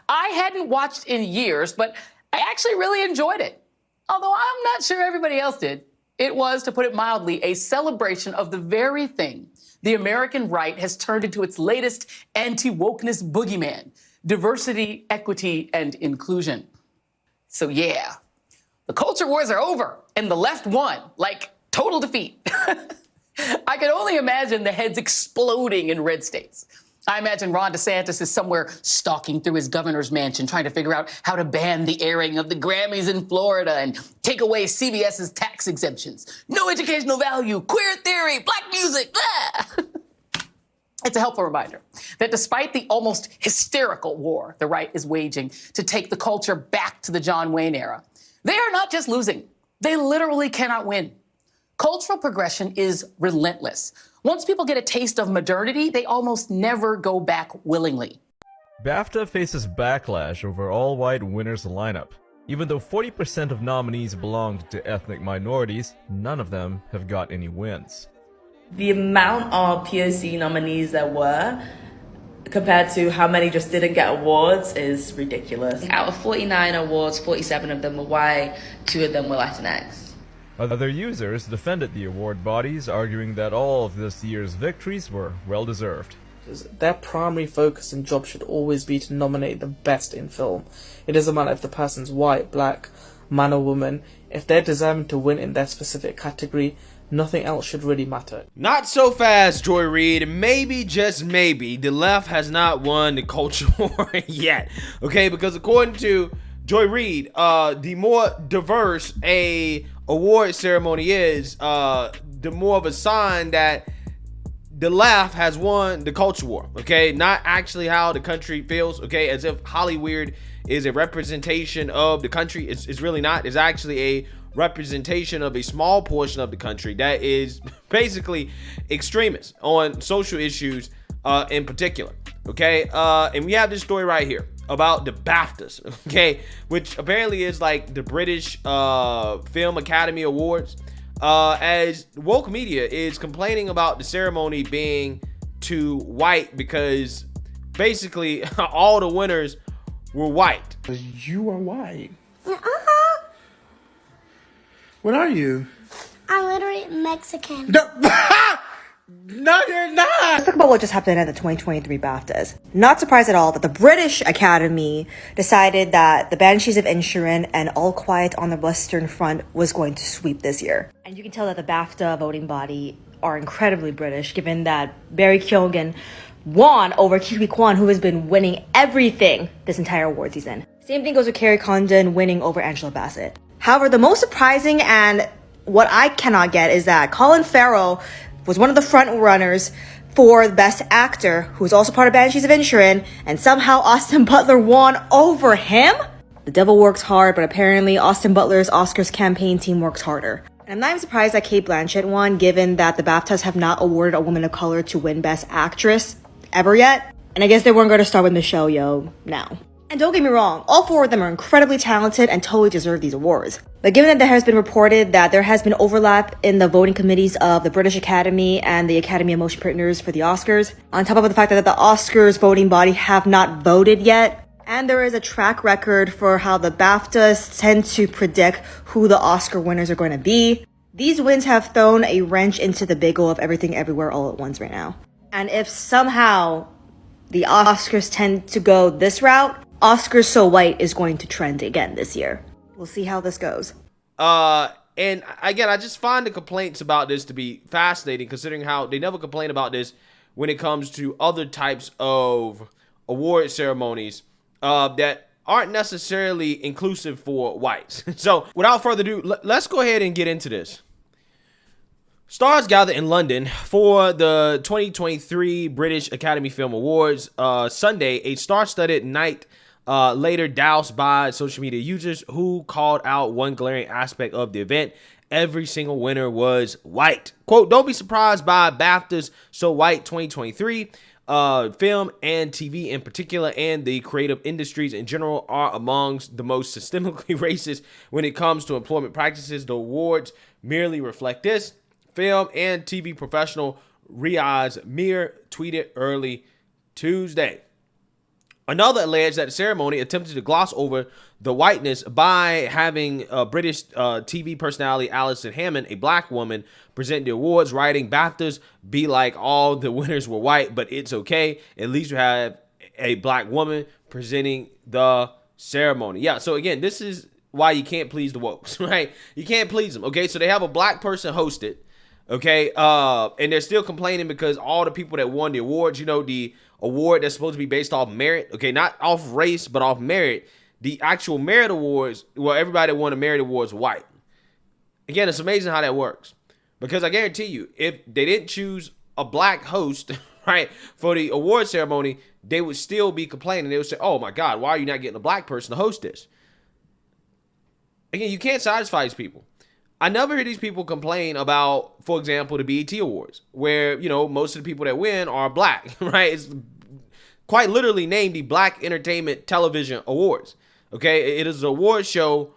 I hadn't watched in years, but I actually really enjoyed it. Although I'm not sure everybody else did. It was, to put it mildly, a celebration of the very thing the American right has turned into its latest anti-wokeness boogeyman: diversity, equity, and inclusion. So yeah, the culture wars are over, and the left won, like total defeat. I can only imagine the heads exploding in red states. I imagine Ron DeSantis is somewhere stalking through his governor's mansion trying to figure out how to ban the airing of the Grammys in Florida and take away CBS's tax exemptions. No educational value, queer theory, black music, blah. It's a helpful reminder that despite the almost hysterical war the right is waging to take the culture back to the John Wayne era, they are not just losing. They literally cannot win. Cultural progression is relentless. Once people get a taste of modernity, they almost never go back willingly. BAFTA faces backlash over all-white winners lineup. Even though 40% of nominees belonged to ethnic minorities, none of them have got any wins. The amount of POC nominees there were compared to how many just didn't get awards is ridiculous. Out of 49 awards, 47 of them were white, 2 of them were Latinx. Other users defended the award bodies, arguing that all of this year's victories were well-deserved. Their primary focus and job should always be to nominate the best in film. It doesn't matter if the person's white, black, man or woman. If they're deserving to win in their specific category, nothing else should really matter. Not so fast, Joy Reid. Maybe, just maybe, the left has not won the culture war yet. Okay, because according to Joy Reid, the more diverse a award ceremony is, the more of a sign that the left has won the culture war. Okay, not actually how the country feels. Okay, as if Hollywood is a representation of the country. It's really not. It's actually a representation of a small portion of the country that is basically extremist on social issues in particular. Okay, and we have this story right here about the BAFTAs, okay, which apparently is like the British Film Academy Awards, as woke media is complaining about the ceremony being too white because basically all the winners were white. You are white. What are you? I'm literally Mexican. No, you're not! Let's talk about what just happened at the 2023 BAFTAs. Not surprised at all that the British Academy decided that the Banshees of Inisherin and All Quiet on the Western Front was going to sweep this year. And you can tell that the BAFTA voting body are incredibly British, given that Barry Keoghan won over Kiwi Kwan, who has been winning everything this entire award season. Same thing goes with Kerry Condon winning over Angela Bassett. However, the most surprising and what I cannot get is that Colin Farrell was one of the front runners for the Best Actor, who was also part of Banshees of Inisherin, and somehow Austin Butler won over him? The devil works hard, but apparently Austin Butler's Oscars campaign team works harder. And I'm not even surprised that Cate Blanchett won, given that the BAFTAs have not awarded a woman of color to win Best Actress ever yet. And I guess they weren't going to start with Michelle Yeoh now. And don't get me wrong, all 4 of them are incredibly talented and totally deserve these awards. But given that there has been reported that there has been overlap in the voting committees of the British Academy and the Academy of Motion Pictures for the Oscars, on top of the fact that the Oscars voting body have not voted yet, and there is a track record for how the BAFTAs tend to predict who the Oscar winners are going to be, these wins have thrown a wrench into the bagel of everything everywhere all at once right now. And if somehow the Oscars tend to go this route, Oscars So White is going to trend again this year. We'll see how this goes. And again, I just find the complaints about this to be fascinating, considering how they never complain about this when it comes to other types of award ceremonies that aren't necessarily inclusive for whites. So without further ado, let's go ahead and get into this. Stars gather in London for the 2023 British Academy Film Awards. Sunday, a star-studded night later doused by social media users who called out one glaring aspect of the event. Every single winner was white. Quote, "Don't be surprised by BAFTA's So White 2023. Film and TV in particular and the creative industries in general are amongst the most systemically racist when it comes to employment practices. The awards merely reflect this." Film and TV professional Riaz Mir tweeted early Tuesday. Another alleged that the ceremony attempted to gloss over the whiteness by having British TV personality Alison Hammond, a black woman, present the awards, writing BAFTAs be like all the winners were white, but it's okay. At least you have a black woman presenting the ceremony. Yeah, so again, this is why you can't please the wokes, right? You can't please them, okay? So they have a black person host it, okay? And they're still complaining because all the people that won the awards, you know, the award that's supposed to be based off merit, okay, not off race, but off merit, the actual merit awards, well, everybody that won the merit awards were white. Again, it's amazing how that works. Because I guarantee you, if they didn't choose a black host, right, for the award ceremony, they would still be complaining. They would say, oh my God, why are you not getting a black person to host this? Again, you can't satisfy these people. I never hear these people complain about, for example, the BET Awards, where, you know, most of the people that win are black, right? It's quite literally named the Black Entertainment Television Awards, okay? It is an award show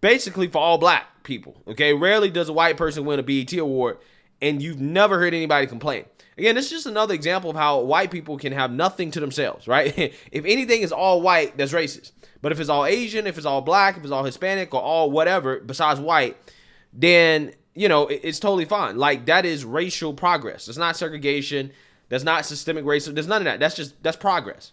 basically for all black people, okay? Rarely does a white person win a BET Award, and you've never heard anybody complain. Again, this is just another example of how white people can have nothing to themselves, right? If anything is all white, that's racist. But if it's all Asian, if it's all black, if it's all Hispanic, or all whatever besides white, then, you know, it's totally fine. Like, that is racial progress. It's not segregation. That's not systemic racism. There's none of that. That's progress.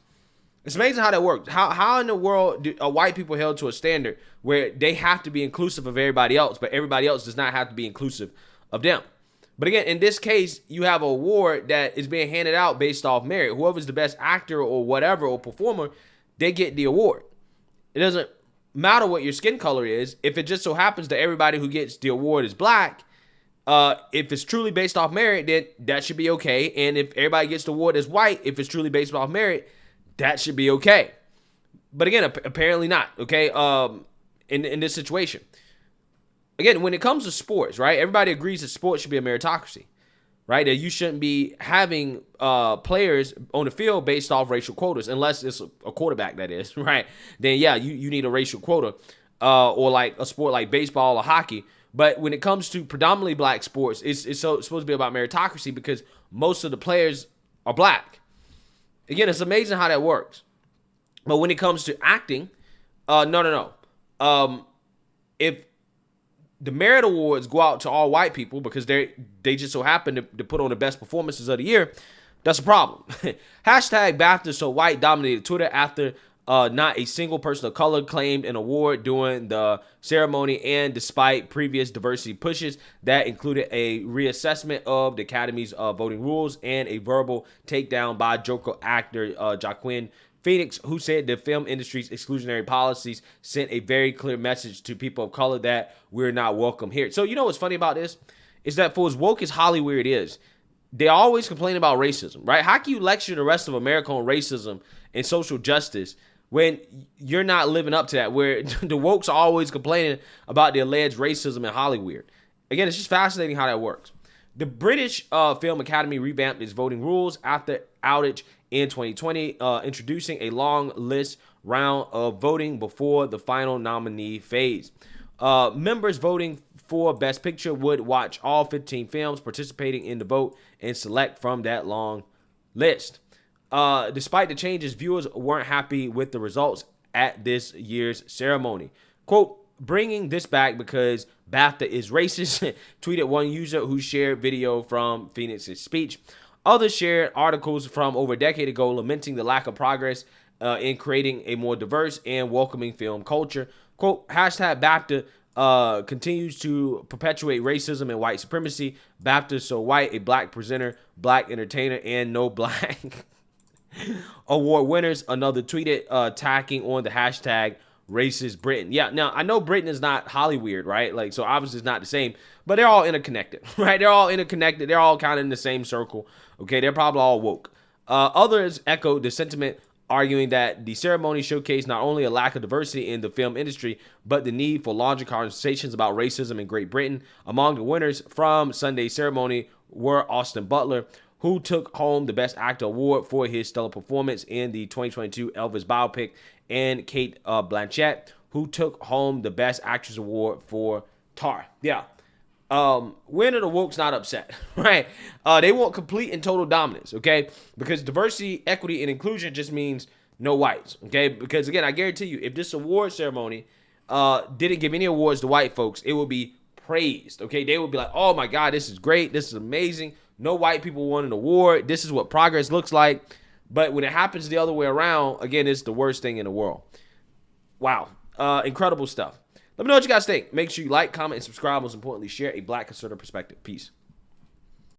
It's amazing how that works. How in the world are white people held to a standard where they have to be inclusive of everybody else, but everybody else does not have to be inclusive of them? But again, in this case, you have an award that is being handed out based off merit. Whoever's the best actor or whatever or performer, they get the award. It doesn't matter what your skin color is. If it just so happens that everybody who gets the award is black, if it's truly based off merit, then that should be okay. And if everybody gets the award as white, if it's truly based off merit, that should be okay. But again, apparently not, okay, in this situation. Again, when it comes to sports, right, everybody agrees that sports should be a meritocracy, right? That you shouldn't be having players on the field based off racial quotas, unless it's a quarterback, that is, right? Then, yeah, you need a racial quota, or like a sport like baseball or hockey. But when it comes to predominantly black sports, it's supposed to be about meritocracy because most of the players are black. Again, it's amazing how that works. But when it comes to acting, no. If the merit awards go out to all white people because they just so happen to put on the best performances of the year, that's a problem. Hashtag BAFTA so white dominated Twitter after not a single person of color claimed an award during the ceremony, and despite previous diversity pushes that included a reassessment of the Academy's voting rules and a verbal takedown by Joker actor Joaquin Phoenix, who said the film industry's exclusionary policies sent a very clear message to people of color that we're not welcome here. So you know what's funny about this? Is that for as woke as Hollywood is, they always complain about racism, right? How can you lecture the rest of America on racism and social justice when you're not living up to that, where the wokes are always complaining about the alleged racism in Hollywood? Again, it's just fascinating how that works. The British Film Academy revamped its voting rules after outage in 2020, introducing a long list round of voting before the final nominee phase. Members voting for Best Picture would watch all 15 films participating in the vote and select from that long list. Despite the changes, viewers weren't happy with the results at this year's ceremony. Quote, bringing this back because BAFTA is racist, tweeted one user who shared video from Phoenix's speech. Others shared articles from over a decade ago lamenting the lack of progress in creating a more diverse and welcoming film culture. Quote, hashtag BAFTA continues to perpetuate racism and white supremacy. BAFTA so white, a black presenter, black entertainer, and no black award winners. Another tweeted tacking on the hashtag racist Britain. Yeah, now I know Britain is not Hollywood, right? Like, so obviously it's not the same, but they're all interconnected, right? They're all interconnected. They're all kind of in the same circle. Okay, they're probably all woke. Others echoed the sentiment, arguing that the ceremony showcased not only a lack of diversity in the film industry, but the need for larger conversations about racism in Great Britain. Among the winners from Sunday's ceremony were Austin Butler, who took home the Best Actor award for his stellar performance in the 2022 Elvis biopic, and Kate Blanchett, who took home the Best Actress award for Tar. Yeah. When are the woke's not upset, right? They want complete and total dominance, okay? Because diversity, equity, and inclusion just means no whites. Okay, because again, I guarantee you, if this award ceremony didn't give any awards to white folks, it would be praised. Okay, they would be like, oh my God, this is great, this is amazing. No white people won an award. This is what progress looks like. But when it happens the other way around, again, it's the worst thing in the world. Wow, incredible stuff. Let me know what you guys think. Make sure you like, comment, and subscribe. Most importantly, share a Black conservative perspective. Peace.